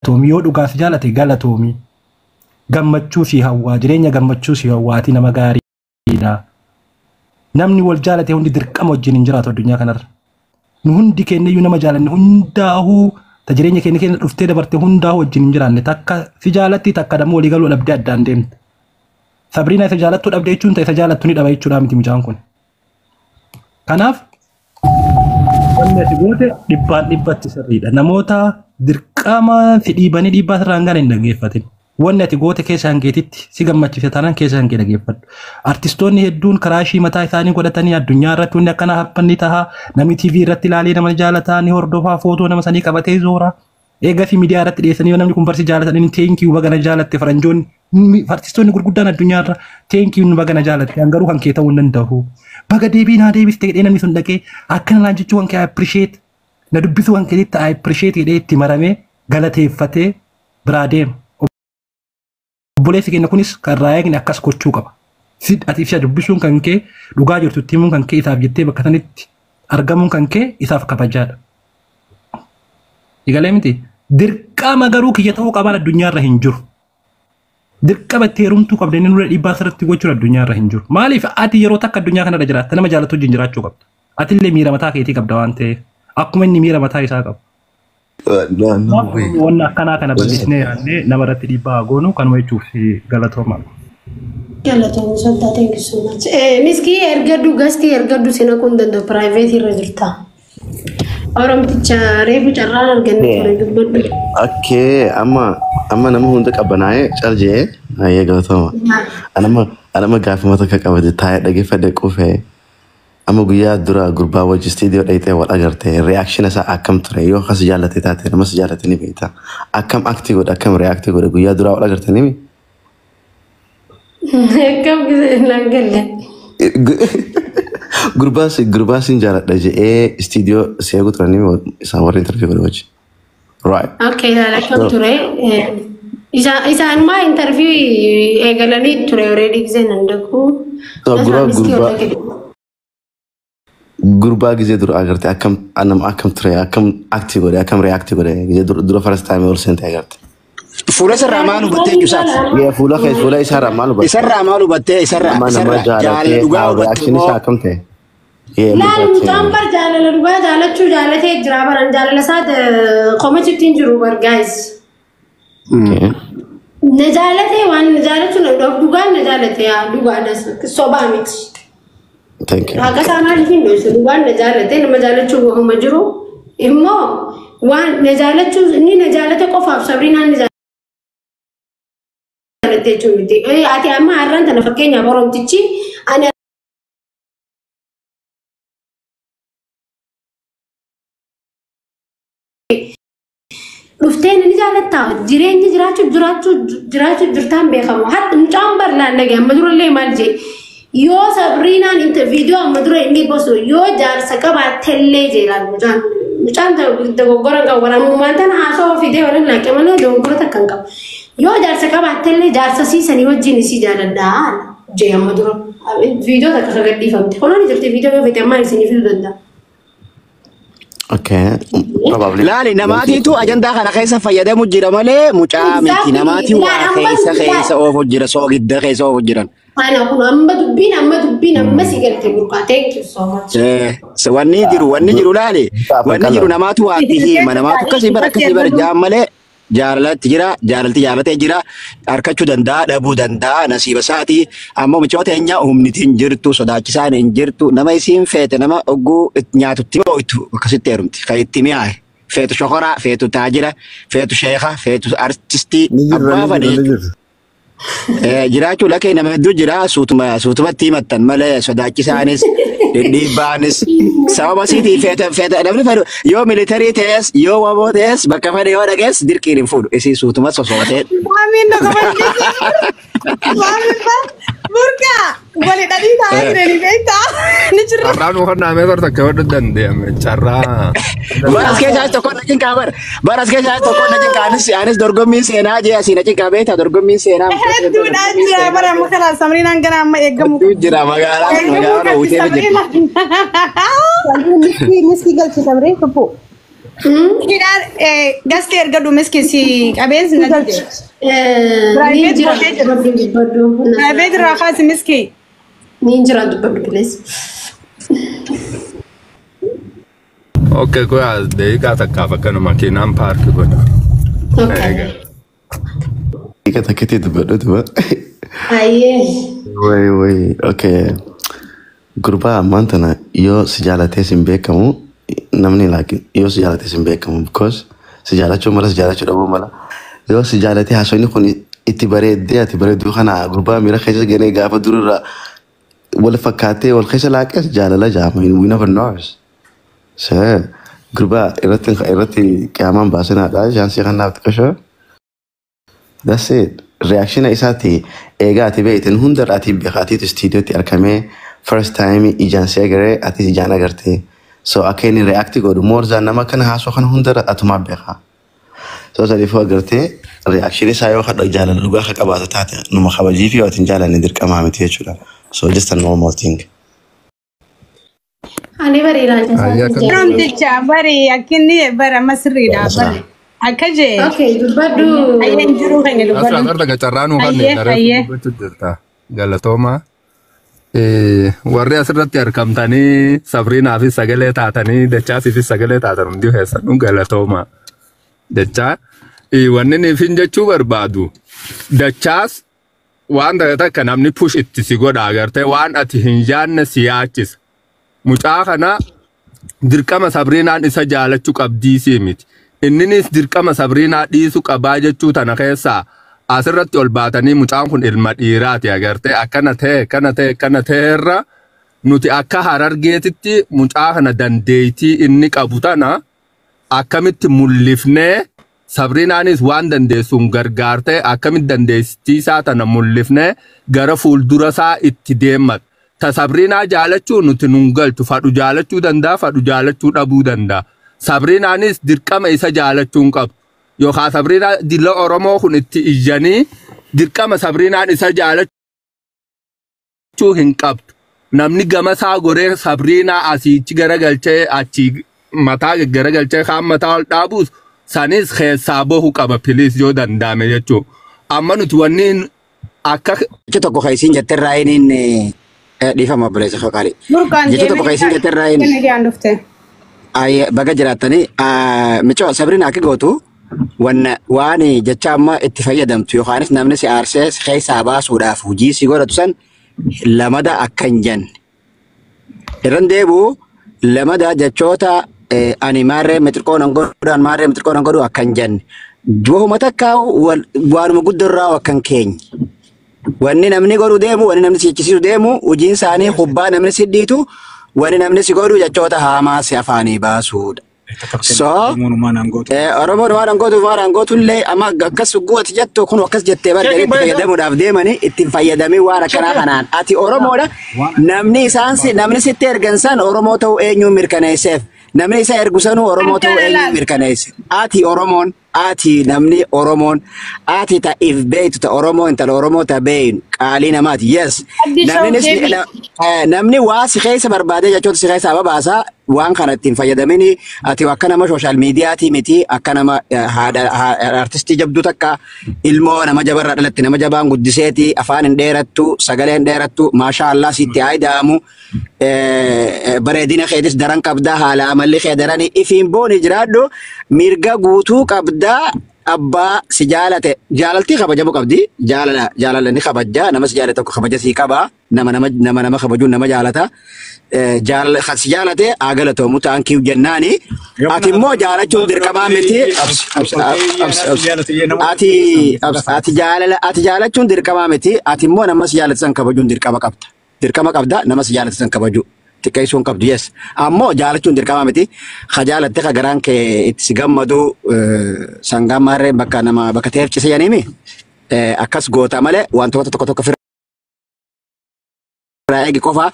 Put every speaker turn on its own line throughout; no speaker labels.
galatoomi yoo dhugaaf jaalate galatoomi gammachuu si hawwaa jireenya gammachuu si hawwaati nama gaariidha namni wal jaalate hundi dirqama wajjin hin jiraatu addunyaa kanarra nu hundi kenneyyuu nama jaalanne hundaahuu ta jireenya keenya dhuftee dabarte hundaahuu wajjin hin jiraanne takka si jaalatti takka dammoo walii galuu dhabdee addaan deemte Sabrina isa jaalattuu dhabdee jechuun ta isa jaalattuu ni dhaba jechuudha miti mucaan kun kanaaf wanni ati goote dhibbaan dhibbatti sirriidha namoota dirqama si dhiibanii dhiibbaa sirraan gana hin dhaggeeffatin wanni ati goote keessaan keetitti si gammachiise taanaan keessaan kee dhaggeeffadhu artistoonni hedduun karaashii mataa isaanii godhatanii addunyaa irratti wanni akkana happanni tahaa namni TV irratti ilaalee nama jaalataa ni hordofaa footoo nama sanii qabatee zoora eega fi miidiyaa irratti dhiyeessanii yoo namni kun barsi jaalatanii teenkii bagana jaalatte faranjoonni artistoonni gurguddaan addunyaa irra teenkii bagana jaalatte garuu kan kee ta'uu hin danda'u baga deebiin haa deebiste jedhee namni sun dhaqee akkana naan jechuu kan kee appreciate na dubbisu kan keetitti appreciate jedhee itti maramee galateeffatee biraa deema. Obboleessi keenya kunis kan raayyaaqni akkas gochuu qaba. Ati fi dubbisuun kan kee dhugaa jirtu himuun kan kee isaaf jettee bakka sanatti argamuun kan kee isaaf kabajaadha. Egalee miti dirqama garuu kiyya ta'uu qabaan addunyaarra hin jiru. Dirqama itti heerumtuu qabda inni nurra dhiibbaa sirratti gochuun addunyaarra hin jiru. Maaliif ati yeroo takka addunyaa kanarra jiraatte nama jaalatu wajjin jiraachuu qabda. Ati illee miira mataa keetii qabda waan ta'eef akkuma inni miira mataa isaa qabu. Wanna akkana kana bal'isnee yaadnee nama irratti dhiibbaa goonu kanuma jechuuf galatooma.
Galatooma sodaa thank you so much. Miski ergaddu gasti ergaddu sina kun danda'u private irra jirta. Oromticha reefu carraan arganne ture dubbadhu.
Okay amma nama hunda qabanaa'ee caljee ayee galatooma. Anama gaafuma tokko qabate taa'ee dhaggeeffadhe qufee. Amma guyyaa dura gurbaa wajji studio dhayitee wal agarte reaction isaa akkam ture yoo kas jaalate taate namas jaalate ni beekta akkam aktii godha akkam react godha guyyaa dura wal agarte ni
akkam galle
gurbaa sin jaaladha jedhee studio seegu ture ni isaan warri interview godha wajji right
okay akkam ture isaan maa interview eegalanii ture already giseen andaku
Gurba gize dur agarte akkam anam akkam ture akkam active godhe akkam react godhe gize dur first time all sent agarte
fuula sarraa maalu battee jusat
ya fuula isarraa maalu battee
isarraa maalu battee isarraa jaalala dhugaa
reaction isaa akkam ta'e
laan tambar jaalala dhugaa jaalachuu jaalatee jira baran jaalala isaat qomachitti jiru bar guys na jaalatee waan jaalachuu dhugaan na jaalatee dhugaadhas sobaa miti
Thank you.
Aga sama lifin dosu wan najalate namajalachu wo majru immo wan najalatu ni najalate qofaaf Sabrina najalate chumiti ati amma arranta na fakkeenya boromtichi ana Dufteen ni jaalata jireenya jiraachuu jirtaan beekamu hatta mucaan barlaan dhage amma durallee maal jee Yo Sabrina interview amma dura inni boso yo jaarsa qabaatellee jeelaan mucaan dogoggora qabu maantaan haasoo fidee waliin laaqee malee dogoggora takkan qabu yo jaarsa qabaatellee jaarsa siisanii wajjin isii jaaladhaa jee amma dura viidiyoo takka sagadhiifamte honoon jirti viidiyoo yoo fite ammaan isinii fiduu danda'a.
Okay, probably.
Lali namatitu ajanda kana keessa fayyadamu jira malee mucaa miti namati waa keessa oofu jira soogidda keessa oofu jiran.
Ana kun amma dubbin amma sigalte burqa thank you so much.
Wanni jiru lali wanni jiru namatu waa hima namatu kasi bara jaamale jaalalti jira arkachuu danda'a dhabuu danda'a nasiiba isaati ammoo mucoota enya humniti hin jirtu sodaachisaan hin jirtu nama isiin feete nama ogguu nyaatutti moo'itu akkasitti heerumti kan itti mi'aaye feetu shokoraa feetu taajira feetu sheeka feetu artistii abbaa fadhee jiraachuu lakkee nama hedduu jira suutumatti himattan malee sodaachisaanis dhiibbaanis sababa isiitii feeta namni fedhu yoo militarii ta'es yoo waboo ta'es bakka fedhe yoo dhaqes dirqiin hin fuudhu isii suutuma sosootee.
Maamiin na burqa wali dhadhii taa'aa jiranii beektaa ni jirra.
Carraan uffannaa mee torta akka hodhu danda'ame carraa.
Baras keessaa tokko na cinqaa baras keessaa tokko na cinqaa anis dorgommiin seenaa jee asiin na cinqaa beektaa dorgommiin seenaa.
Hedduudhaan jira bara amma kanaa Sabriinaan gara amma eeggamu.
Jira magaalaa uutee jira.
Miski galchi Sabriin kubbuu. Kidaan gaskee erga miski si qabees na dide. Private raaxaas miski.
Ninjira dubbadhu please.
Okay, kuya deeqa takkaaf akkanuma makiinaan paarkii godha.
Okay.
Ika takkiti dubbadhu.
Ayyee.
Way. Okay. Gurbaa ammaan tana yoo si jaalatee sin beekamu namni laakiin yoo si jaalatee sin beekamu because si jaalachuu mala si jaalachuu dhabuu mala yoo si jaalatee haasofni kun itti bareeddee ati bareedduu kana gurbaa miira keessa geenee gaafa dururraa wal fakkaatee wal keessa laaqee jaalala jaama we never knows. So gurbaa irratti qiyaamaan baasinaadha jaansii kanaaf xiqqashoo. That's it. Reaction isaati eegaa ati beekten hundar ati beekaatiitu istiidiyootti argamee first time ijaansi agaree ati ijaan agartee. So akka inni react godhu more than nama kana haasoo kana hundar atumaa beeka. So sadiifuu agartee reaction isaa yoo kadha jaalala dhugaa akka qabaatu taate numa kabajii fi waatiin jaalanne dirqamaa miti jechuudha. So just a normal thing.
Ani bari ilaalcha.
Namticha bari akkinni bara masriidha bari. Akkaje.
Okay, dubbadhu.
Ayyeen jiruu kan
Asirraa
dubbadhu.
garda gacarraanuu kan daree dubbachuu jirta. Galatooma. Warri asirratti argamtanii Sabriinaa fi sagalee taatanii Dachaasii fi sagalee taatan hundi keessanuu galatooma. Dachaa wanni niifin jechuu barbaadu. Dachaas waan takka namni push itti si godha agartee waan ati hin jaanne si yaachisa. Mucaa kana dirqama Sabriinaan isa jaalachuu qabdii si miti. Inninis dirqama Sabriinaa dhiisuu qabaa jechuu tana keessaa asirratti ol baatanii mucaan kun ilma dhiiraati agartee akkana ta'e irra nuti akka Harargeetitti mucaa kana dandeettii inni qabu tana akkamitti mul'ifnee Sabriinaanis waan dandeessuun gargaartee akkamitti dandeettii isaa tana mul'ifnee gara fuuldura isaa itti deemmat. Ta Sabriinaa jaalachuu nuti nun galchu fadhu jaalachuu danda'a fadhu jaalachuu dhabuu danda'a. Sabriinaanis dirqama isa jaalachuun qabu. Yookaan Sabriinaa dila Oromoo kun itti iyyanii dirqama Sabriinaan isa jaalachuu hin qabdu. Namni gama isaa goree Sabriinaa asiichi garagalchee achi mataa garagalchee kaan mataa ol dhaabuus sanis keessaa bahu qaba piliis yoo danda'ame jechuudha. Amma nuti wanni akka.
Jecha tokko kaisiin jettirraa inni dhiifama buleessa fakkaate. Jecha tokko kaisiin jettirraa inni. Baga jiraatanii michoo Sabriinaa akka gootu waan jecha amma itti fayyadamtu yookaanis namni si aarsee keessaa baasuudhaaf hojii si godhatu san lamada akka hin jenne. Irran deebi'u lamada jechoota ani maarree mixirqoonan godhaan maarree mixirqoonan godhu akka hin jenne. Wahuma takkaa waanuma guddarraa akka hin keenye. Wanni namni godhu deemu wanni namni si jechisiisu deemu hojiin isaanii hubbaa namni si dhiitu. Wani namni si godhu jechoota haamaa si afaanii baasuudha. So Oromoon waan angootuillee amma akkas guuti jettu kun akkas jettee barbaade itti fayyadamuudhaaf deemanii ittiin fayyadamii waan akkanaa kanaan ati Oromoodha namni sitti ergan san Oromoo ta'uu eenyuun mirkaneesseef namni isa ergu sanuu Oromoo ta'uu eenyuun mirkaneesse ati Oromoon ati namni Oromoon ati ta'if beeytu ta Oromoo intala Oromoo ta beeynu qaalii namaati yes namni waa si keessa barbaadee jechoota si keessa babaasaa waan kana ittiin fayyadamini ati akka nama social mediaati miti akka nama artistii jabduu takka ilmoo nama jabarraa dhalatti nama jabaan guddiseeti afaan hin dheerattu sagalee hin dheerattu maashaallah sitti aayidaamu bareedina keetis daran qabdaa haala amalli kee daranii ifiin booni jiraadhu mirga guutuu qabdaa abbaa si jaalate jaalaltii kabajamu qabdi jaalala ni kabajja nama si jaalate tokko kabaja sii qaba nama kabajuun nama jaalata si jaalate agalatoomu ta'an kiiw jennaani ati immoo jaalachuun dirqamaa miti ati jaalachuun dirqamaa miti ati immoo nama si jaalate san kabajuun dirqama qabda nama si jaalate san kabaju xiqqeessuun qabdu yes ammoo jaalachuun dirqamaa miti ka jaalatte ka garaan kee itti si gammadu sangaan maarree bakka ta'eef cise janiimi akkas goota malee wantoota tokko firraa eegi qofa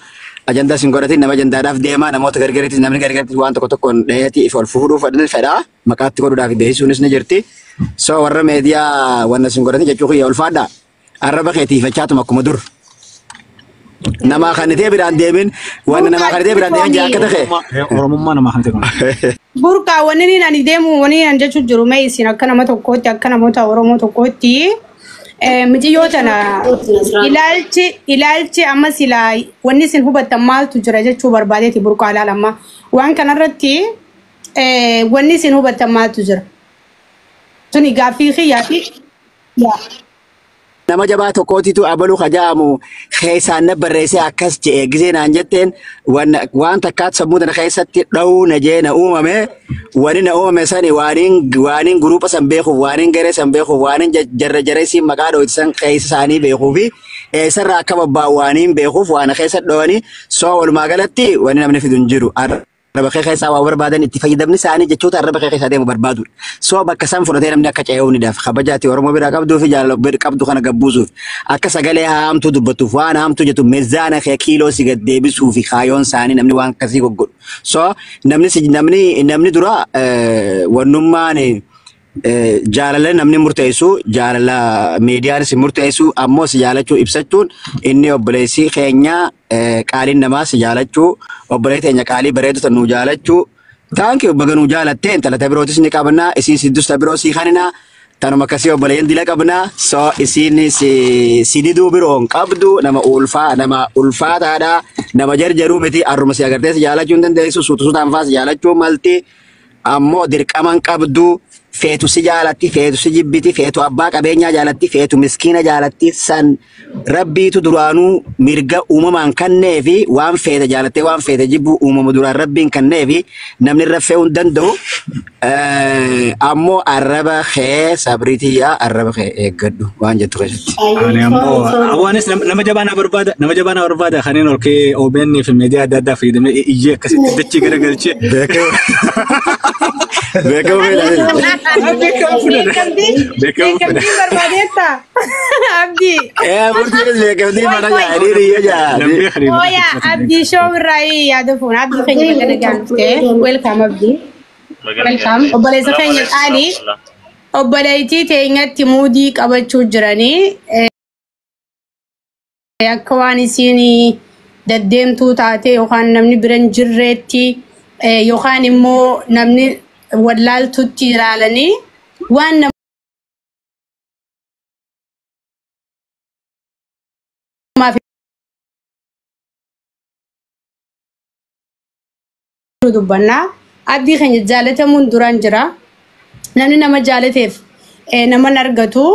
ajandaa sin godhatin nama ajandaadhaaf deemaa namoota gargariitis namni gargariitis waan tokkoon dheetii if ol fuudhuuf fedhaa maqaatti godhuudhaaf deessisuunis ni jirti so warra meediyaa wanna sin godhatin jechuu kiyya ulfaadha arraba keetiifachaatuma akkuma dur nama kanitee biraan deemin waan nama kanitee biraan deemin jaa akka ta'e
Oromummaa nama kanatee kun.
Burqa wanni ani deemu wanni ani jechuun jiru mee isin akka nama tokkootti akka namoota Oromoo tokkootti mitiyyoo tana ilaalchi amma silaa wanni isin hubattan maaltu jira jechuu barbaadeeti burqaa ilaalamma waan kanarratti wanni isin hubattan maaltu jira tuni gaaffii xiyyaa fi
nama jabaa tokkootitu abaluu kajaamu keessaan na barreessee akkas jedhee gisee naan jetteen waan takkaat sammuu tana keessatti dha'uu na jee na uumame wani na uumame sani waaniin guruupa san beekuuf waaniin garee san beekuuf waaniin jarreessiin maqaa dho'itisan keessa isaanii beekuu fi eessarraa akka babbaa'u waaniin beekuuf waan keessa dho'anii soo walumaa galatti wani namni fidu hin jiru. Arraba keessa waa barbaadan itti fayyadamni isaanii jechoota arraba keessa deemu barbaadu. Soo bakka san fudhatee namni akka ce'uu ni daaf. Kabajaati Oromoo biraa qabduu fi jaalala bira qabdu kana gabbuusuuf. Akka sagalee haamtuu dubbatuuf waan haamtuu jettu meezaana kee kiiloo si gad deebisuu fi kaayoon isaanii namni waan akkasii goggodhu. Soo namni dura wannummaan jaalala namni murteessu jaalala miidiyaan si murteessu ammoo si jaalachuu ibsachuun inni obboleessi keenya qaaliin namaa si jaalachuu obboleessi keenya qaalii bareedu nu jaalachuu taanki obbaga nu jaalattee intalata birootis ni qabnaa isiin siddusta biroo si kanina tanuma akkasii obboleeyyan dila qabnaa soo isiin si diduu biroon qabdu nama ulfaataadha nama jarjaruu miti arruma si agartee si jaalachuu hin dandeessu suutusuutaan faa si jaalachuu malti ammoo dirqaman qabdu feetu si jaalatti feetu si jibbiti feetu abbaa qabeenyaa jaalatti feetu miskiina jaalatti san rabbiitu duraanuu mirga uumamaan kannee fi waan feete jaalattee waan feete jibbu uumama duraan rabbiin kannee fi namni raffee hin danda'u ammoo arraba kee sabriitiyyaa arraba kee eeggadhu waan jettu keessatti.
Ani ammoo awwaanis nama jabaana barbaada kanneen ol kee OBN fi miidiyaa adda addaa fayyadamee iyyee akkasitti dachii garagalchee.
Beekamu
beekamtii barbaadeetta abdii.
Murtiin beekamtii mana jaadii jaa.
Oya abdii shoobirraa yaada fuun abdii keenya bakka dhagahamtee welcome abdii. Welcome obboleessa keenya qaalii obboleettii teenyatti muudii qabachuu jiranii akka waan isiin deddeemtuu taate yookaan namni bira hin jirreetti yookaan immoo namni wallaaltutti ilaalanii waan namaaf dubbannaa abdii keenya jaalatamuun duraan jira namni nama jaalateef nama argatu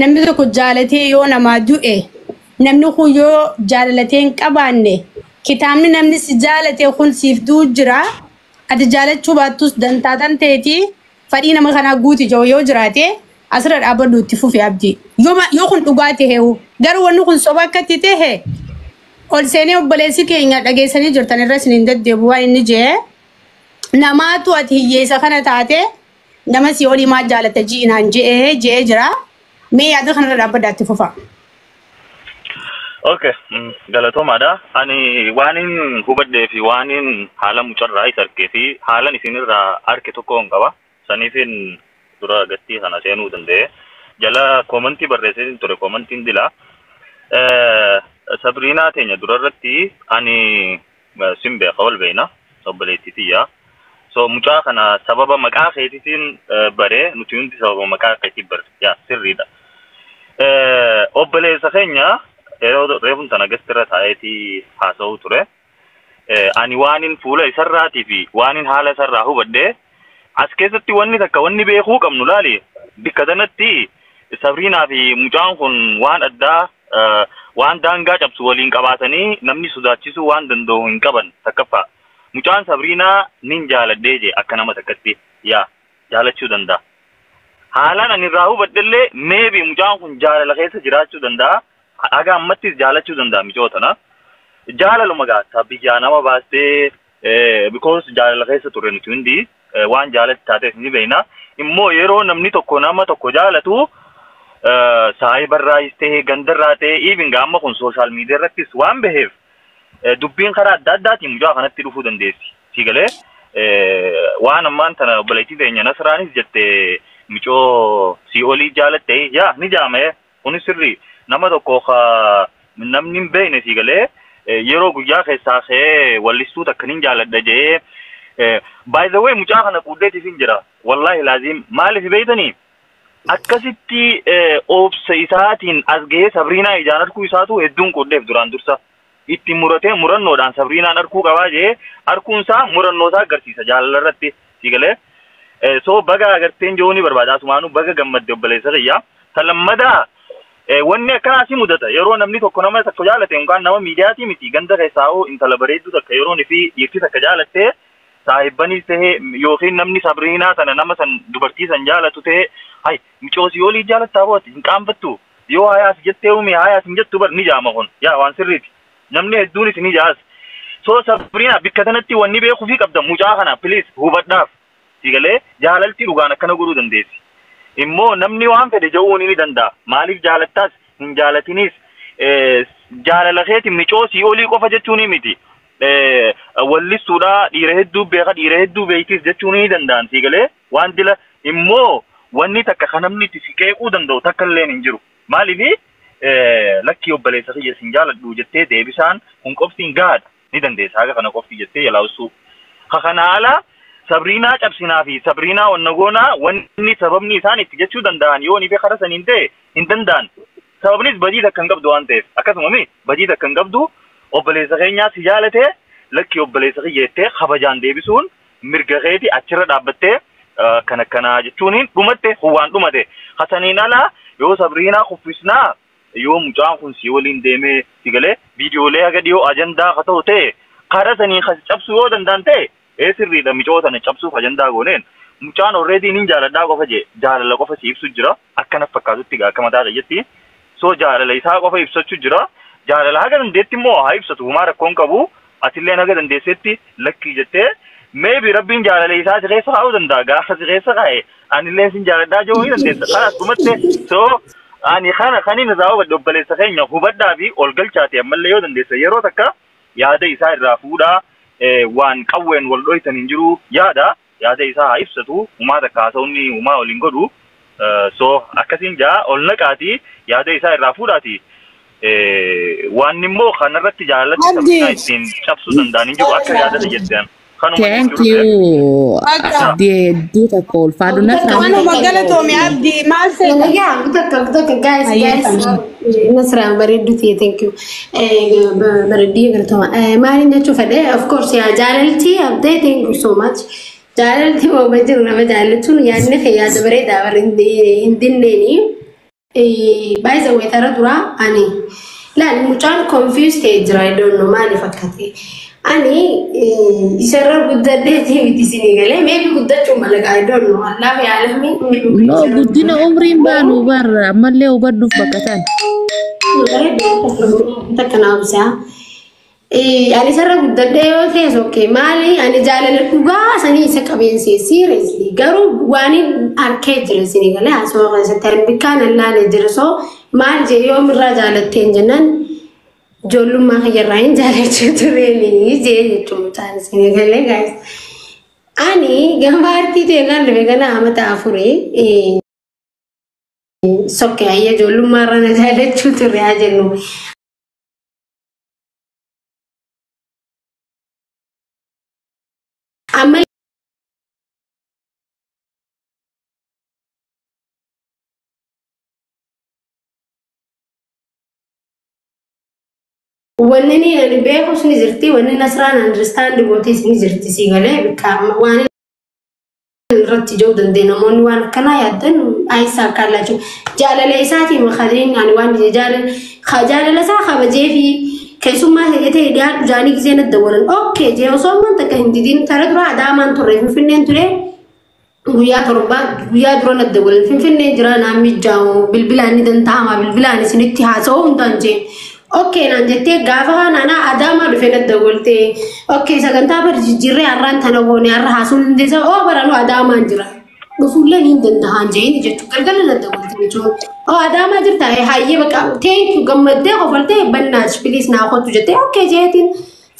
namni tokko jaalatee yoo namaa du'e namni kun yoo jaalalatee hin qabaanne kitaabni namni si jaalatee kun siif du'u jira ati jaalachuu baattus dantaatan ta'eeti fadhii nama kanaa guuti yoo jiraate asirra dhaabadhu itti fufi abdii yoo kun dhugaa ta'e garuu wanni kun soba akkatti ta'e ol seenee obboleessi keenya dhageessanii jirtan irra isiniin deddeebi'u waan inni jee namaatu ati hiyyeessa kana taate nama si olii maal jaalata ji'inaan je'ee jira mee yaada kanarra dhaabadhaa itti fufa.
Okay, galatomaadha. Ani waanin hubadhee fi waanin haala mucarraa isa argee fi haalan isinirraa arge tokko hin qaba. Saniifin dura gattii sana seenuu danda'e. Jala koomantii barreessee ture koomantiin dila. Sabriinaa teenya durarratti ani sin beeka wal beeyna obboleettitiyya. So mucaa kana sababa maqaa keetiitiin baree nuti hundi sababa maqaa keetii barre yaa sirriidha. Obboleessa keenya reefun sana gastirra taa'eetii haasa'uu ture. Ani waanin fuula isarraatii fi waanin haala isarraa hubadhee as keessatti wanni takka wanni beekuu qabnu laali. Bikka sanatti Sabriinaa fi mucaan kun waan addaa waan daangaa cabsu waliin qabaatanii namni sodaachisuu waan danda'u hin qaban takkaffaa. Mucaan Sabriinaa nin jaaladhee jee akka nama takkatti yaa jaalachuu danda'a. Haalaan ani irraa hubadhellee meebi mucaan kun jaalala keessa jiraachuu danda'a. Aga ammattis jaalachuu danda'a micootana. Jaalaluma gaata biyyaa nama baastee because jaalala keessa ture nuti hundi waan jaalatti taateef ni beekna. Immoo yeroo namni tokko nama tokko jaalatu saayibarraayis ta'ee gandarraa ta'ee even gaamma kun sooshaal miidiyaa irrattis waan baheef dubbiin karaa adda addaatiin mucaa kanatti dhufuu dandeessi. Siigalee waan ammaan tana obboleettii teenya Nasraanis jettee micoo si olii jaalattee yaa ni jaamee kunis sirrii nama tokko namni hin beekne siigalee yeroo guyyaa keessaa ka'ee wallistuu takkaniin jaaladha jee by the way mucaa kana quuddeetiif hin jira wallahi laazim maaliif beeytanii akkasitti obsa isaatiin as gahee Sabriinaa ijaan arkuu isaatu hedduun quuddeef duraan dursa itti muratee murannoodhaan Sabriinaan arkuu qabaa jee arkuunsaa murannoosaa agarsiisa jaalala irratti sigalee so baga agarteen jooni barbaada asumaanu baga gammadde obboleessa kiyya talammadaa wanni akkanaa si mudata yeroo namni tokko nama takko jaalate yookaan nama miidiyaatii miti ganda keessaa'oo intala bareedduu takka yeroo fi dhiirti takka jaalattee saahibbaniis ta'ee yookiin namni Sabriinaa sana nama san dubartii san jaalatu ta'ee hay micoosii olii jaalattaa booti hin qaanfattu yoo hayaas jettee uumee hayaas hin jettu bar ni jaama kun yaa waan sirriiti namni hedduunis ni jaas so Sabriinaa bikka tanatti wanni beekuu fi qabda mucaa kana please hubadhaaf sigalee jaalalti dhugaan akkana godhuu dandeessi immoo namni waan fedhe ja'uu ni danda'a maaliif jaalattaas hin jaalatinis jaalala keeti micoosii olii qofa jechuun miti wallisuudha dhiira hedduu beeka dhiira hedduu beekis jechuun ni danda'an sigalee waan dila immoo wanni takka kan namni itti siqeequu danda'u takka illee hin jiru maaliif lakkii obboleessa kiyya sin jaaladhu jettee deebisaan kun qoftiin gaadha ni dandeessa haga kana qofti jettee yalaawsuu kana ala Sabriinaa cabsinaa fi Sabriinaa wannagoonaa wanni sababni isaan itti jechuu danda'an yoo ni fi kara saniin ta'e hin danda'an sababnis badii takka hin qabdu waan ta'eef akkasuma badii takka hin qabdu obboleessa keenyaa si jaalatee lakkii obboleessa kiyya jettee kabajaan deebisuun mirga keeti achirra dhaabbattee kana jechuun dhumatte waan dhumate hasaniin ala yoo Sabriinaa kuffisnaa yoo mucaan kun si waliin deemee sigalee viidiyoolee haga dhiyoo ajandaa haa ta'u ta'e kara sanii cabsuu yoo danda'an ta'e sirriidha micoota na cabsuuf ajandaa gooneen mucaan already nin jaaladhaa qofa jee jaalala qofa si ibsu jira akkana fakkaatutti akka mataa jetti so jaalala isaa qofa ibsachuu jira jaalala haga dandeetti immoo haa ibsatu humaa rakkoon qabu atillee haga dandeessetti lakkii jettee maybe rabbiin jaalala isaa si keessa kaa'uu danda'a gaafa si keessa kaa'e anillee sin jaaladhaa jechuu ni dandeessa kanaas dhumatte so ani kanin irraa hubadhe obboleessa keenya hubadhaa fi ol galchaate ammallee yoo dandeessa yeroo takka yaada isaa irraa fuudhaa waan qawween wal dhoytan hin jiru yaada isaa haa ibsatu humaa takka haasa'uun humaa waliin godhu so akkasiin jaa ol naqaati yaada isaa irraa fuudhaati waan immoo kanarratti jaalatti sabna ittiin cabsuu danda'an hin jiru akka yaadata jettan
Thank you. Abdi takko ulfaadhu nafna.
Wanu magala Tommy Abdi maal seeta?
Yeah, good guys. Nasra bareeduti thank you. Bareedii galtoma. Maalin jechuu fedhe of course yaa jaalalti Abdi thank you so much. Jaalalti oo bajiru nama jaalatun yaadne yaada bareedaa hindinneeni. By the way tara dura ani laal mucaan confused jira I don't know maali fakkate. Ani isarra guddaddeeti miti sinigale maybe guddachuu malaga I don't know Allah yaalami
no guddina umriin baanu bar ammallee hubadhuuf bakkatan
takkanaamsa ani isarra guddadde yoo ta'es okay maali ani jaalala dhugaa sanii isa qabeensi seriously garuu waan arkee jira sinigale asoo keessatti bikkaan allaale jira so maal je yoo mirraa jaalatteen jennaan Jolumma kayarrain jaalachuu tureeni jee jechuun taane sinigale guys ani gambaartii teegaan dhufe gana amata afuree sokke ayya jolummaa irra jaalachuu ture haa jennu amma Wanni ani beeku sini jirti wanni nasraan understand goote sini jirti sigale bikama waan irratti joo dandee namoonni waan kana yaadan aysa kalachu jaalala isaati makhadin ani waan jaalala isaa kabajee fi keessummaa hidhate dhiyaatu jaanii gisee na dawalan okay jee osoo man takka hindidin tara dura adaamaan turre finfinneen ture guyyaa torba guyyaa dura na dawalan finfinneen jira naammi jaamu bilbilaan ni dantaama bilbilaan isinitti haasa'u hundaan jee Okay, nanjete gava nana adama dufena dagolte. Okay, saganta bar jirre arran tanawone arra hasun desa o barano adama jira. Dufulle ni danda hanje ni jettu galgal na dagolte ni jo. O adama jirta hayye baka thank you gamade ko falte bannas please na ko tujete okay jetin.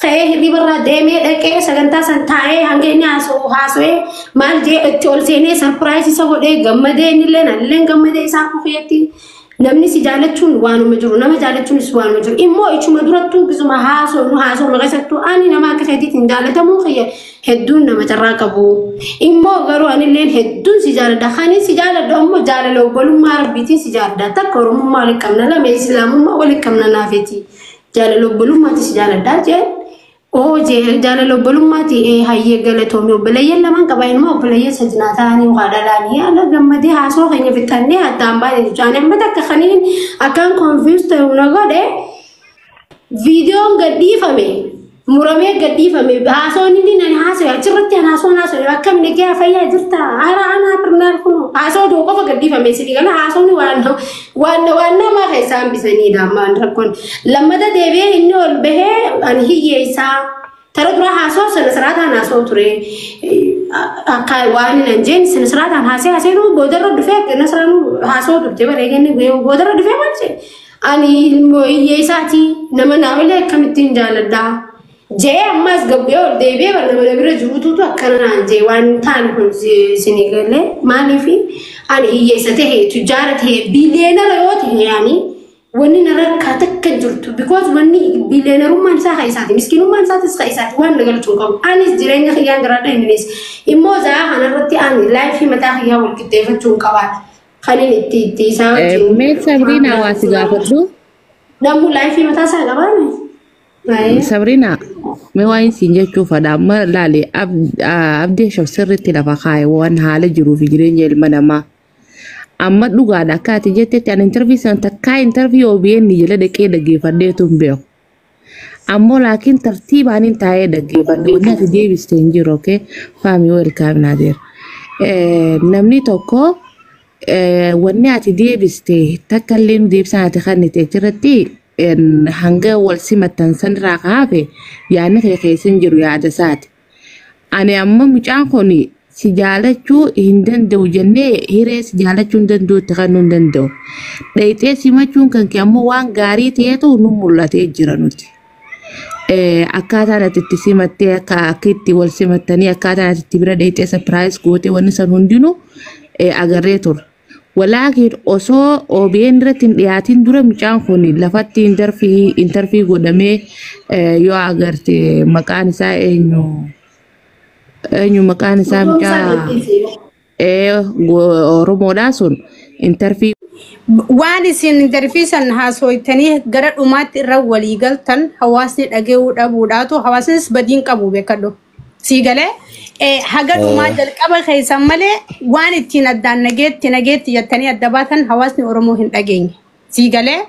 Khaye hibi barra deme dake saganta santae hange ni aso hasoe mal je tol sene surprise sa gode gamade ni len allen gamade sa ko khiyati. namni si jaalachuun waanuma jiru nama jaalachuunis waanuma jiru immoo ichuma durattuu gisuma haasoo maqasattuu ani nama akka keetiitiin jaalatamuu kiyya hedduun nama carraa qabu immoo garuu anilleen hedduun si jaaladha kani si jaaladha immoo jaalala obbolummaa rabbiitiin si jaaladha takka oromummaa waliin qabna lama islaamummaa waliin qabna naafeeti jaalala obbolummaati si jaaladha jee jaalala obbolummaati hayyee galatoomii obboleeyyan lamaan qaba ilmoo obboleeyyan sajinaa ta'anii waadalaanii ala gammadee haasoo keenya fixannee addaan baay'ee jechaan amma takka kaniin akkaan konfiyuus ta'uu na godhe viidiyoon gadhiifame muramee gadhiifame haasoon inni nani haasoo achirratti haasoon akkam negee fayyaa jirta ara anaa birnaal kun haasoo doo qofa gadhiifame sidii gala haasoon waan namaa keessaan bisaniidha ammaan rakkoon lammata deebi'ee inni ol bahee ani hiyyeessaa tara dura haasoo sana siraataan haasoo ture akka waan nan jeen sana siraataan haasee boodarra dhufee nasraan haasoo turte bareeganni boodarra dhufee maal ani hiyyeessaati nama naamilee akkamittiin jaaladhaa jee ammas gabbee ol deebi'ee nama bira jiruutu akkana naan jee waan ta'an kun isinii galee maaliif ani hiyyeessa ta'e tujjaara ta'e biileenara yoo ta'e yaani wanni nara takka jirtu because wanni biileenarummaan isaa kaisaati miskiinummaan isaatis kaisaati waan nagalchuun qabu anis jireenya kiyyaan garaadha innis immoo zaa kanarratti ani laayifii mataa kiyyaa wal qixxeeffachuun qabaadha kanin itti isaa wajjin
mee Sabriina waa si gaafadhu
namuu laayifii mataa isaa qabaame
Sabriina mee waan isin jechuuf amma laale abdii sirriitti lafa kaa'e waan haala jiruu fi jireenya ilma namaa amma dhugaadha akka ati jettetti an interview san takkaa interview OBN jala dhaqee dhaggeeffadheetu hin beeku ammoo laakiin tartiibaan hin taa'ee dhaggeeffadhee wanni ati deebistee hin jiru okay faamii welkaam naadeer namni tokko wanni ati deebistee takka illee nu deebisan ati kannite achirratti hanga wal simattan sanirraa kaafe yaadni kee keessan jiru yaada isaati ani amma mucaan kun si jaalachuu hin danda'u jennee hiree si jaalachuu hin danda'u itti kannuu hin danda'u dhayxee simachuun kan kee ammoo waan gaarii ta'etu nu mul'atee jira nuti akkaataan ati itti simattee akka itti wal simattanii akkaataan ati itti bira dhayxee sapiraayis gootee wanni san hundinuu agarree ture walaakin osoo OBN irratti hin dhiyaatin dura mucaan kun lafatti intervii godhamee yoo agarte maqaan isaa eenyu maqaan isaa mucaa Oromoodhaa sun intervii
waan isin intervii san haasoytanii gara dhumaatti irra walii galtan hawaasni dhagahuu dhabuudhaatu hawaasnis badiin qabu beekadhu sii galee haga dhumaa jalqaba keessan malee waan ittiin addaan nageetti jettanii adda baatan hawaasni Oromoo hin dhageenye sii galee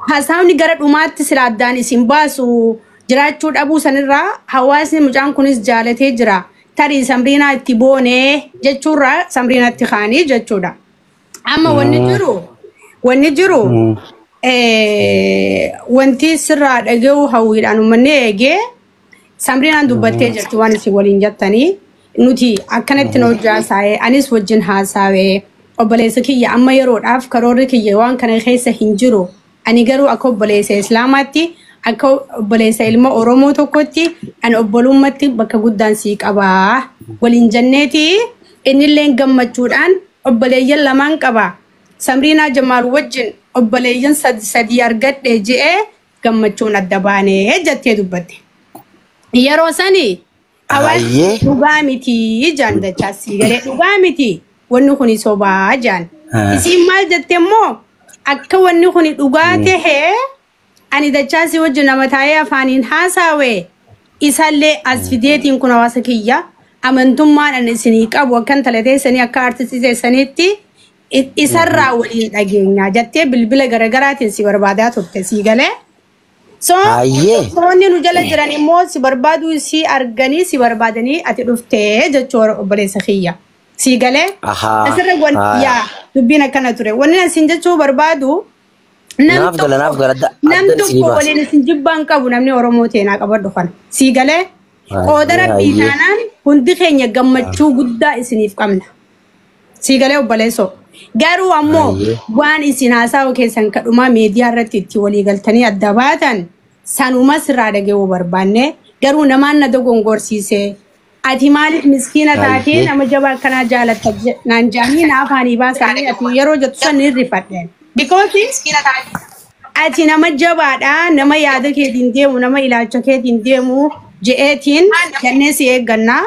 haasawni gara dhumaatti sila addaan isin baasu jiraachuu dhabuu sanirraa hawaasni mucaan kunis jaalatee jira tarii Samriinaa itti boonee jechuurraa Samriinaatti kaanii jechuudha amma wanni jiru wanti sirraa dhagahuu hawwiidhaan uummanni eegee Samriinaan dubbattee jirti waan isin waliin jettanii nuti akkanatti na hojjaa saayee anis wajjin haasaawee obboleessa kiyya amma yeroodhaaf karoorri kiyya waan kana keessa hin jiru ani garuu akka obboleessa Islaamaatti akka obboleessa ilma Oromoo tokkotti ani obbolummaatti bakka guddaan sii qabaa waliin jenneeti innillee gammachuudhaan obboleeyyan lamaan qaba Samriinaa Jamaal wajjin obboleeyyan sadii argadhe je'ee gammachuun adda baanee jettee dubbatte. Yeroo sanii hawaasni dhugaa miti jaan dachaasii galee dhugaa miti wanni kun sobaa jaan isiin maal jette immoo akka wanni kun dhugaa tahee ani dachaasii wajjin nama taa'ee afaaniin haasawee isallee as fideetiin kun hawaasa kiyya amantummaan ani isinii qabu akkan talateessanii akka artisiiseessaniitti isarraa waliin dhageenyaa jettee bilbila garagaraatiin si barbaadaa turte sii galee. Soonni nu jala jiran immoo si barbaadu si arganii si barbaadanii ati dhuftee jechuudha obboleessa kiyya. Si galee? Asirra yaa dubbiin akkana ture. Wanni asin jechuu barbaadu nam tokko waliin isin jibbaan qabu namni Oromoo teenaa qabadhu kana. Si galee? Qoodara biitaanaan hundi keenya gammachuu guddaa isiniif qabna. Si galee obboleessoo. Garuu ammoo waan isin haasa'u keessan kadhumaa miidiyaa irratti itti walii galtanii adda baatan sanuma sirraa dhagahuu barbaanne garuu namaan na dogongorsiise ati maaliif miskiina taatee nama jabaa kanaa jaalatta naan jaanii na afaanii baasanii ati yeroo jettu san ni rifadheen. Because miskiina taatee ati nama jabaadha nama yaada keetiin deemu nama ilaalcha keetiin deemu je'eetiin kennee si eeggannaa.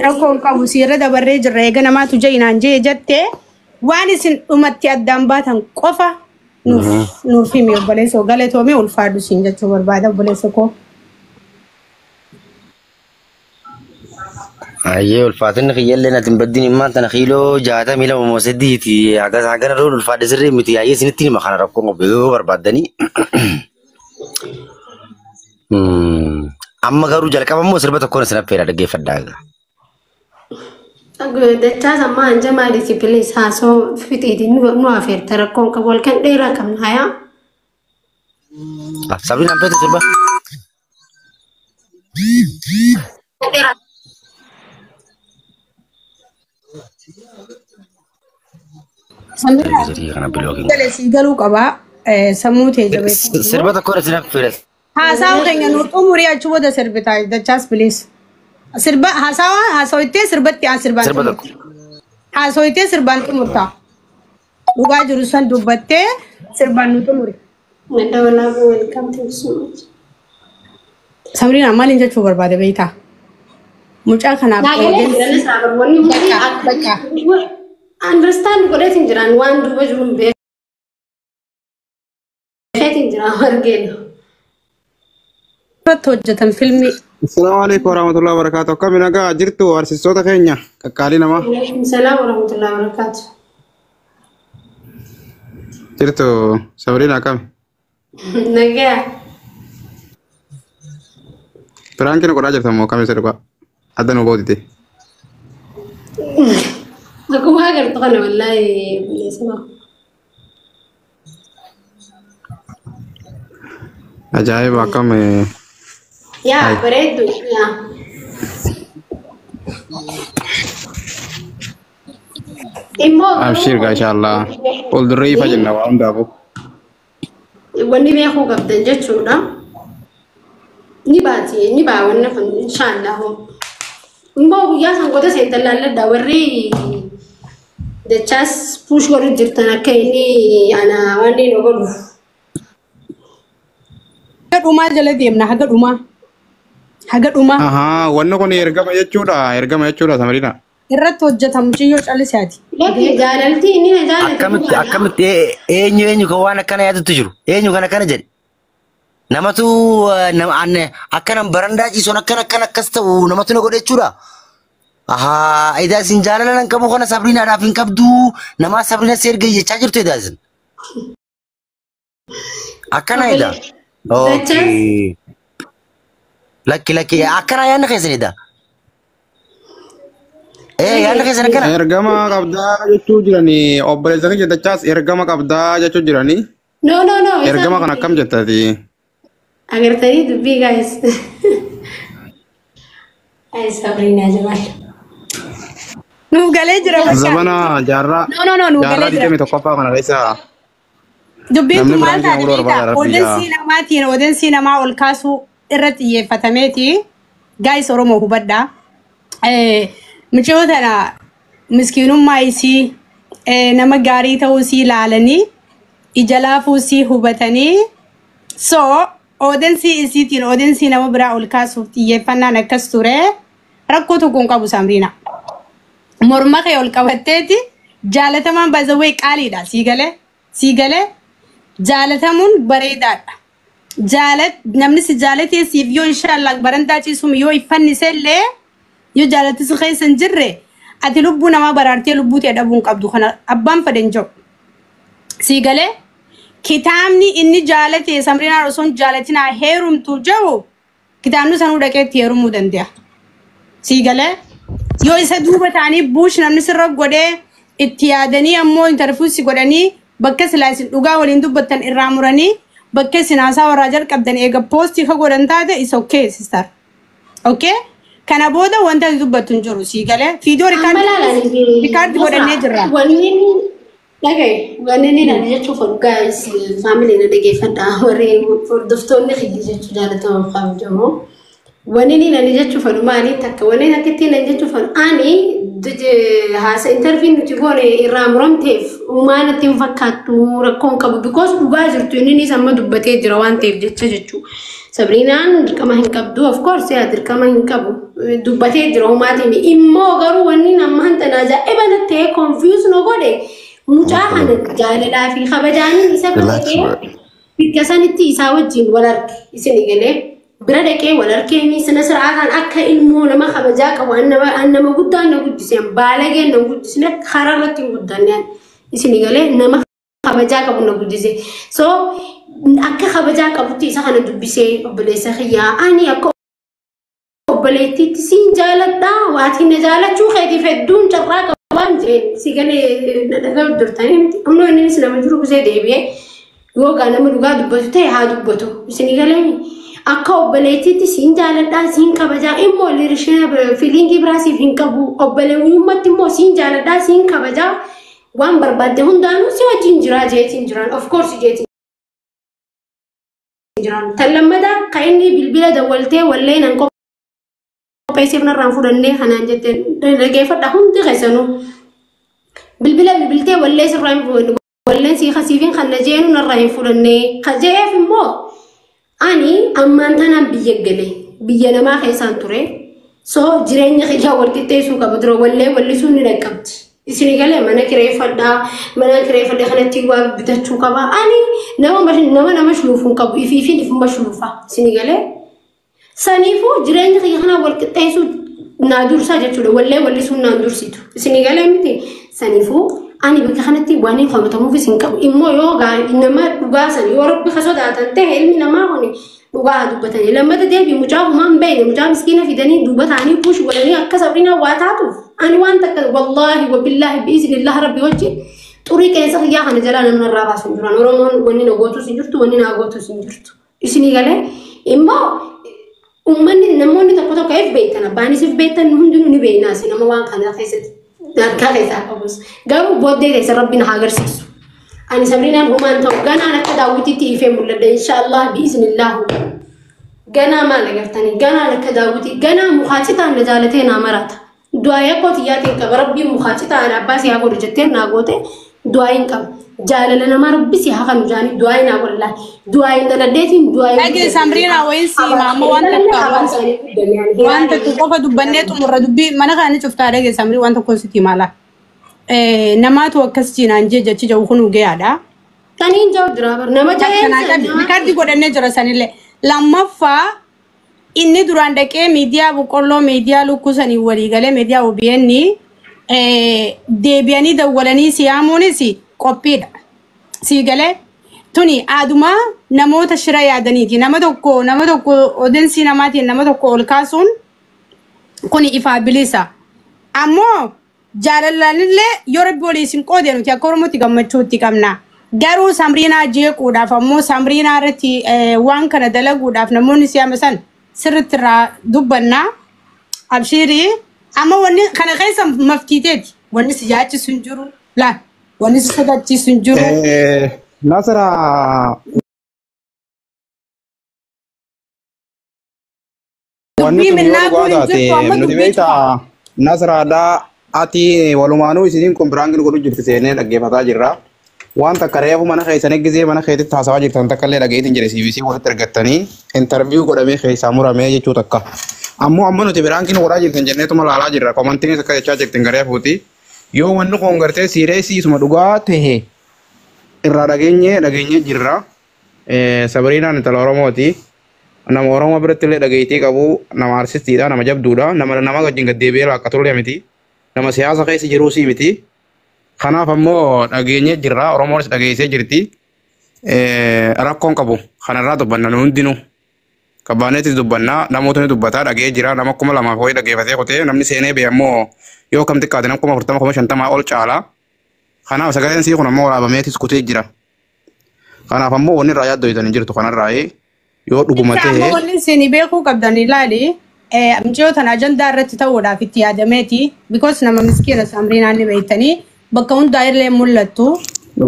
Rakkoon qabu siirra dabarree jirra eega namaatu ja'inaan jee jettee waan isin dhumatti addaan baatan qofa nuuf himi obboleessa galatoomee ulfaadhu siin jechuu barbaada obboleessa koo.
Ayyee ulfaatinni kiyyallee natti hin baddin immaan tana kiiloo 60 moo 8ti hagana roon ulfaadhe sirrii miti ayyee isinitti hima kana rakkoon obbeeyoo barbaaddanii. Amma garuu jalqabammoo sirba tokkoon isin affeera dhaggeeffadhaa.
Dachaa sama anja maali si please haasoo fixeeti nu affeerta rakkoon qabu halkan dheeraa qabna hayaa.
Sabiin ampeetu sirba.
Si galuu qabaa sammuu ta'e jabeessu.
Sirba tokkoon isin affeera.
Haasawaa keenya nuti umurii achi booda sirbitaa dachaas please. Sirba haasawitee sirbatti aan sirbaan xumurta. Haasawitee sirbaan xumurta. Dhugaa jiru san dubbattee sirbaan nu xumuri.
Madawalaa welcome to so much.
Sabrina maaliin jechuu barbaade beektaa? Mucaa kanaaf
understand godheetiin jiran waan duuba jiruun beekeetiin jiran argeenu.
hojjetan filmii.
Assalamu alaikum warahmatullahi wabarakatuh. Akkami nagaa jirtu arsistoota keenya qaqqaalii namaa.
Assalamu warahmatullahi wabarakatuh.
Jirtu Sabrina akkami?
Nagaa.
Firaankiin godhaa jirta moo akkami sirba? Adda nu boodite.
Akkuma agartu kana wallahi bilisima.
Ajaa'iba akkami.
Ya, beredu ya.
Abshir ga inshallah. Fuuldurri ifa jenna waan hundaafuu.
Wanni beekuu qabdan jechuudha. Ni baa wanna kun inshallah. Immoo guyyaa san goota seentan laalladha warri dachaas puush godhu jirtan akka inni ana waan inni godhu.
Haga dhumaa jala deemna haga dhumaa. Haga dhumaa.
Wanni kun ergama jechuudha Samarina.
Irratti hojjetamu ciyyoo callisaati.
Jaalalti inni na jaalati.
Akkamitti eenyu kan waan akkana yaadatu jiru? Eenyu kan akkana jedhe? Namatu akkana barandaa ciisuun akkana akkas ta'u namatu na godhe jechuudha. Edaa isin jaalala nan qabu kana Sabrinaadhaaf hin qabdu namaa Sabrina si erga jechaa jirtu edaa isin. Akkana edaa. Lakki akkana yaadna keessan edaa. Yaadna keessan akkana.
Ergama qabdaa jechuu jiranii obboleessa keenya dachaas ergama qabdaa jechuu jiranii.
No.
Ergama kan akkam jettati?
Agartanii dubbii guys. Ay Sabrina jabal.
Nu galee jira bakka.
Zabana jaarraa.
No nu galee jira.
21ffaa kana keessa.
Dubbiin kun maal taate beektaa? Odeensii namaa ol kaasuu irratti xiyyeeffatameeti. Guys Oromoo hubadhaa. Mucoo tana miskiinummaa isii nama gaarii ta'uu isii ilaalanii ija laafuu isii hubatanii so odeensii isiitiin odeensii nama biraa ol kaasuuf xiyyeeffannaan akkas ture rakkoo tokko hin qabu Sabrina. Morma kee ol qabatteeti jaalatamaan baazawwee qaaliidha sii galee jaalatamuun bareedaadha. Namni si jaalatee siif yoo inshallah barantaa ciisuun yoo iffannisellee yoo jaalatti si keessa hin jirre ati lubbuu namaa baraartee lubbuu ta'e dhabuun qabdu kana abbaan fedhan jiru. Sii galee kitaabni inni jaalatee Sabrina osoo hin jaalatinaa heerumtu jiru kitaabni sanuu dhaqeetti heerumuu danda'a. Sii galee yoo isa duuba ta'anii buush namni sirra godhee itti yaadanii ammoo intarfuusi godhanii bakka silaa isin dhugaa waliin dubbattan irraa muranii bakka isin haasaa warraa jalqabdan eega poostii ka godhan taate is okay sister. Okay? Kana booda wanta dubbattu hin jiru sii galee fiidiyoo rikaardi godhannee jirra.
Wanni ni nana jechuuf guys family na dhaggeeffadha warri hordoftoonni hiddi jechuu jaalatamuuf qabu jiru. ونني نجت شوفن ما أني تك ونني تكتين نجت شوفن أني هذا إنترفيو نتقول إرام رمتيف وما نتفكرت وركون كابو because بقاجر توني سما دبتي جروان تيف جتشجتشو سبرينا كما هنكبدو of course يا در كما هنكبو دبتي جرو ما تيمي إمو غرو وني نما هنتناجا إبنا تي confuse نقوله مجاهد جال لا في خبجاني يسبب بكسانتي يساوي جين ولا يسنيجله بردك ولا ركيمي سنسر عن أكها إلمو لما خبجاك وأنا ما قد أنا قد سيم بالغ أنا قد سنك خررت قد أنا يسنيجله نما خبجاك وأنا قد سي so أكها خبجاك أبو تيسا خنا دبسي وبليس خيا أني أكو وبليتي تسين جالت دا واتي نجالت شو خيدي في الدون جراك وان جين سيجله نقدر درتاني أمنو إني نسنا مجرو بزي ديبيه يوغا نما لغا دبتو تي ها دبتو يسنيجله أكو بليتي تسين جالدا سين كبجا إمو ليرشنا فيلينغي براسي فين كبو أبلي ويوم تيمو سين جالدا سين كبجا وان بربادة هندانو سوى جنجرا جنجران of course جنجران تلمدا كأني بالبلاد دولتي ولين أنكو بيسي بنا رانفورني خنان جتة رجيفة دهم تغسنو بالبلاد بالبلتي ولين سرانفورني ولين سي خسيفين خنجينو نرانفورني خجيف مو أني أمانتنا بيجلي بيجنا ما خيسان ترى so جيراني خيجا وركتة سوكا بدرو ولا سوني ركبت إسنيجله منا كريفة خنا تيجوا بتشوكا با أني نما مشلوفون كابو يفيفين مشلوفة إسنيجله سانيفو جيراني خيجا خنا وركتة سو نادور ساجت شو ولا سون نادور سيتو إسنيجله متى سانيفو أنا بكخنا تيجواني فمتمو في سينكابو إمو يوغا إنما بقاسني يورب بخسود عتنته علمي نما هوني بقى دوبتاني لما تدي بمجاب ما مبين مجاب مسكينة في دني دوبتاني بوش ولاني أكسبرينا واتاتو أنا وانتك والله وبالله بإذن الله ربي وجه طريق يسخ يا خنا جلانا من الرابع سنجران ورمان وني نغوتو سنجرتو وني نغوتو سنجرتو إسني قاله إما أمني نموني تقطع كيف بيتنا باني سيف بيتنا نهندو نبي ناس نما وان خنا خيست كذا أبوس قالوا بودي ليس ربنا هاجر سيسو أنا سبرينا هم أنتم جانا أنا كذا وديتي في مولد إن شاء الله بإذن الله جانا ما لقيتني جانا أنا كذا ودي جانا مخاططة نزالتين أمرات دعاء قوتياتي كبربي مخاططة أنا باسي أقول رجتين ناقوته دعاء كم جال لنا ما ربي سي حقا نجاني دعاء ناقول الله دعاء إن دلدتين دعاء
لكن سامرينا وينسي ماما وانت تقف دبنيت ومر دبي ما نغاني شفتها لكن سامري وانت كونستي مالا نما توكسين عنجي جاتي جو خنو جيادا
تانين جو درابر نما جاي
بكارتي قدرنا جرساني له لما فا إني duraan dhaqee miidiyaa boqqolloo miidiyaa lukkusanii walii galee miidiyaa OBN deebi'anii dawwalanii siyaamuunis qophiidha. Sii galee tuni aaduma namoota shira yaadaniiti. Nama tokko odensii namaatiin nama tokko ol kaasuun kuni ifaa bilisa. Ammoo jaalallanillee yoo rabbi waliisin qoodee nuti akka Oromootti gammachuutti qabna. Garuu Samriinaa jeequudhaaf ammoo Samriinaa irratti waan kana dalaguudhaaf namoonni siyaama san sirriitti irraa dubbannaa abshiirii amma wanni kana keessa maftiiteeti wanni si yaachisu hin jiru laan wanni si sodaachisu hin jiru.
Nasra wanni nuti beektaa Nasraadhaa ati walumaanuu isiniin kun biraangin godhu jirti seenee dhaggeeffataa jirra. Waan takka reefu mana keessan eegisee mana keessatti haasawaa jirtan takka illee dhageetiin jedhe CBC walitti argattanii interview godhamee keessaa muramee jechuu takka. Ammoo nuti biraangin godhaa jirtan jenneetuma laalaa jirra. Komantiin akka jechaa jirtin garee fuuti. Yoo wanni kun gartee siireesiisuma dhugaa ta'e irraa dhageenye jirra. Sabriinaan intala Oromooti. Nama Oromoo biratti illee dhageettii qabu nama artistiidha nama jabduudha nama wajjin gaddeebi'ee akka turre miti. Nama siyaasa keessa jiruu si miti. Kanaaf ammoo dhageenye jirra Oromoonis dhageessee jirti. Rakkoon qabu kanarraa dubbanna nu hundinuu. Kabbaaneetis dubbannaa namootni dubbataa dhagee jira nama 2000 ho'i dhageeffatee kotee namni seenee bee ammoo yoo kam xiqqaate nama 40,000 ol caala. Kanaaf sagaleen sii kun ammoo waraabameetis kutee jira. Kanaaf ammoo wanni irraa yaaddoo hin jirtu kanarraa yoo dhuguma ta'e.
Wanni isin beekuu qabdan ilaali. Michoota ajandaa irratti ta'uudhaaf itti yaadameeti. Because nama miskiina Samriinaan ni beektanii bakka hundaa illee mul'attu.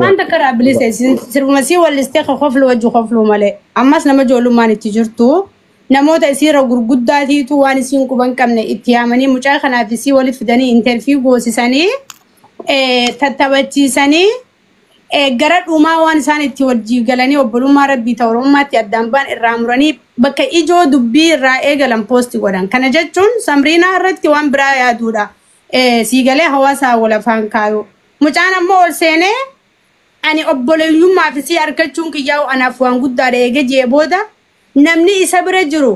Wanta karaa bilisa sirbumasii wallistee qoflu wajju qoflu malee ammas nama ijoollummaan itti jirtu namoota isiirra gurguddaatiitu waan isiin quban qabne itti yaamanii mucaa kanaaf isii waliif fidanii interview goosisanii tattabachiisanii gara dhumaa waan isaan itti wajjii galanii obbolummaa rabbii ta'u oromummaatti addaan baan irraa muranii bakka ijoo dubbii irraa eegalan poosti godhan. Kana jechuun Samriinaa irratti waan biraa yaaduudha. Siigalee hawaasaa wal afaan kaayu. Mucaan ammoo ol seenee ani obboleeyyummaa fi isii argachuun kiyyaa'u anaaf waan guddaadha eegee jee booda namni isa bira jiru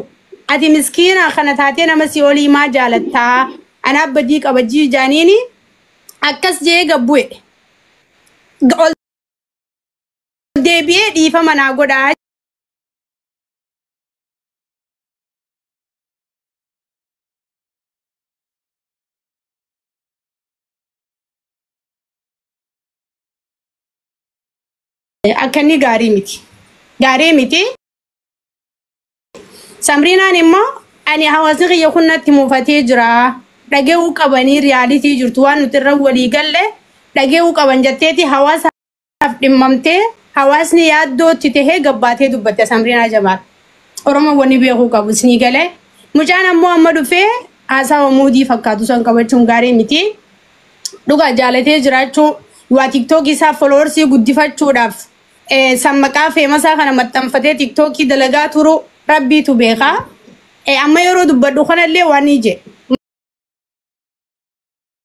ati miskiina kana taatee nama si olii maa jaalattaa anaaf badii qabajii jaaniini akkas jee gabbu'e. Deebi'ee dhiifama naa godhaa. Akkanni gaarii miti. Gaarii miti. Samriinaan immoo ani hawaasni kiyya kunnatti muufatee jira. Dhageewuu qabanii riyaalitii jirtu waan nuti irra walii galle dhageewuu qaban jetteeti hawaasaaf dhimmamtee hawaasni yaaddootti tahee gabbaatee dubbatte Samriinaa Jamaal. Oromoo wanni beekuu qabu isinii galee. Mucaan ammoo amma dhufee haasawa muudii fakkaatu san qabachuun gaarii miti. Dhugaa jaalatee jiraachuu waa tiktookii isaa foloorsii guddifachuudhaaf sammaqaa feemasaa kana maxxanfatee tiktookii dalagaa turu rabbiitu beekaa. Amma yeroo dubbadhu kanallee waan ije